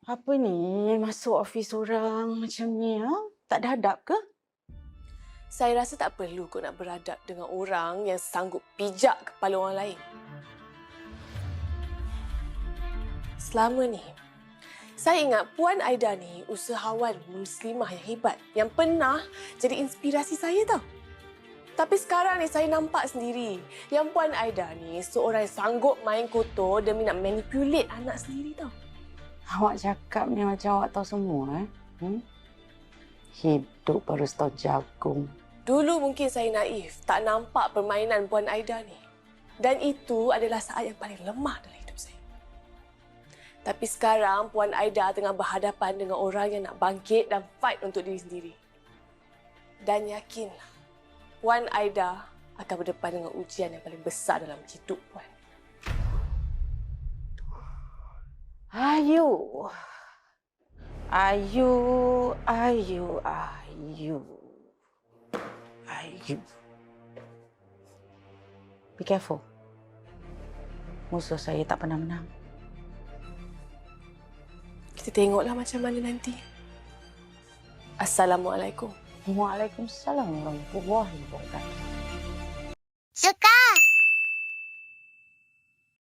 Apa ni? Masuk ofis orang macam ni, ha? Tak ada adab ke? Saya rasa tak perlu kau nak beradab dengan orang yang sanggup pijak kepala orang lain. Selama ni, saya ingat Puan Aida ni usahawan muslimah yang hebat yang pernah jadi inspirasi saya tau. Tapi sekarang ni saya nampak sendiri yang Puan Aida ni seorang yang sanggup main kotor demi nak manipulate anak sendiri tau. Awak cakap ni macam awak tahu semua, Hidup baru setahun jagung. Dulu mungkin saya naif, tak nampak permainan Puan Aida ni. Dan itu adalah saat yang paling lemah dalam hidup saya. Tapi sekarang Puan Aida tengah berhadapan dengan orang yang nak bangkit dan fight untuk diri sendiri. Dan yakinlah, Puan Aida akan berdepan dengan ujian yang paling besar dalam hidup Puan. Ayu. Be careful. Musuh saya tak pernah menang. Kita tengoklah macam mana nanti. Assalamualaikum. Waalaikumsalam warahmatullahi wabarakatuh. Suka!